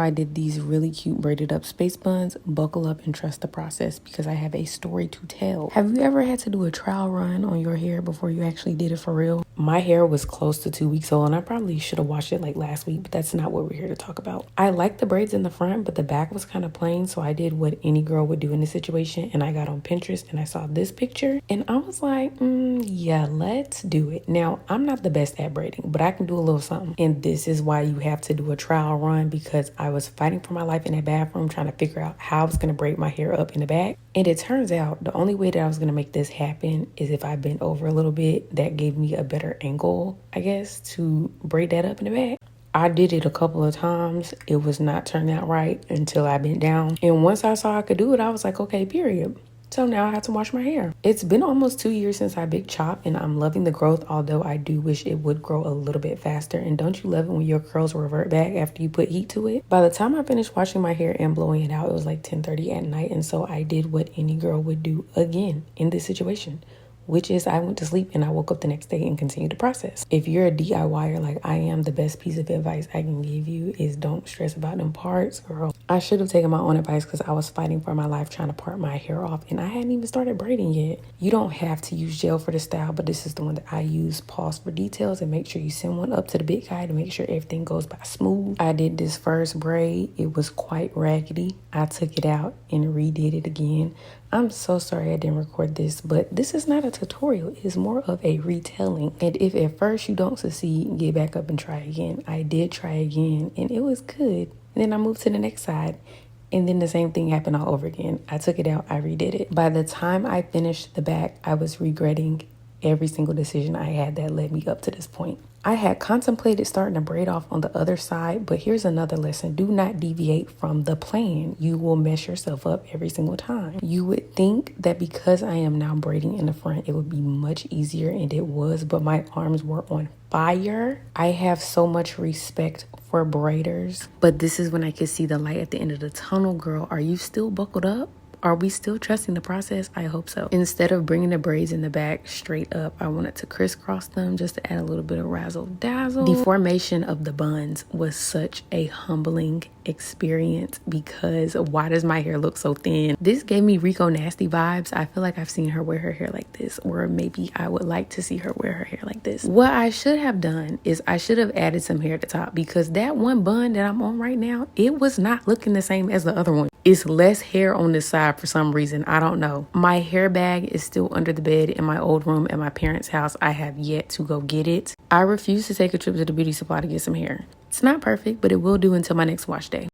I did these really cute braided up space buns, buckle up and trust the process because I have a story to tell. Have you ever had to do a trial run on your hair before you actually did it for real? My hair was close to 2 weeks old and I probably should have washed it like last week, but that's not what we're here to talk about. I liked the braids in the front, but the back was kind of plain, so I did what any girl would do in this situation, and I got on Pinterest and I saw this picture and I was like, yeah, let's do it. Now, I'm not the best at braiding, but I can do a little something, and this is why you have to do a trial run, because I was fighting for my life in that bathroom trying to figure out how I was going to braid my hair up in the back. And it turns out the only way that I was going to make this happen is if I bent over a little bit. That gave me a better angle, I guess, to braid that up in the back. I did it a couple of times. It was not turning out right until I bent down. And once I saw I could do it, I was like, okay, period. So now I have to wash my hair. It's been almost 2 years since I big chopped and I'm loving the growth, although I do wish it would grow a little bit faster. And don't you love it when your curls revert back after you put heat to it? By the time I finished washing my hair and blowing it out, it was like 10:30 at night. And so I did what any girl would do again in this situation, which is I went to sleep and I woke up the next day and continued the process. If you're a DIYer like I am, the best piece of advice I can give you is don't stress about them parts, girl. I should have taken my own advice because I was fighting for my life trying to part my hair off and I hadn't even started braiding yet. You don't have to use gel for the style, but this is the one that I use. Pause for details and make sure you send one up to the big guy to make sure everything goes by smooth. I did this first braid. It was quite raggedy. I took it out and redid it again. I'm so sorry I didn't record this, but this is not a tutorial. It is more of a retelling. And if at first you don't succeed, get back up and try again. I did try again and it was good. And then I moved to the next side and then the same thing happened all over again. I took it out, I redid it. By the time I finished the back, I was regretting every single decision I had that led me up to this point. I had contemplated starting to braid off on the other side, but here's another lesson. Do not deviate from the plan. You will mess yourself up every single time. You would think that because I am now braiding in the front, it would be much easier, and it was, but my arms were on fire. I have so much respect for braiders, but this is when I could see the light at the end of the tunnel. Girl, are you still buckled up? Are we still trusting the process? I hope so. Instead of bringing the braids in the back straight up, I wanted to crisscross them just to add a little bit of razzle dazzle. The formation of the buns was such a humbling experience because why does my hair look so thin? This gave me Rico Nasty vibes. I feel like I've seen her wear her hair like this, or maybe I would like to see her wear her hair like this. What I should have done is I should have added some hair at the top, because that one bun that I'm on right now, it was not looking the same as the other one. It's less hair on this side for some reason. I don't know. My hair bag is still under the bed in my old room at my parents' house. I have yet to go get it. I refuse to take a trip to the beauty supply to get some hair. It's not perfect, but it will do until my next wash day.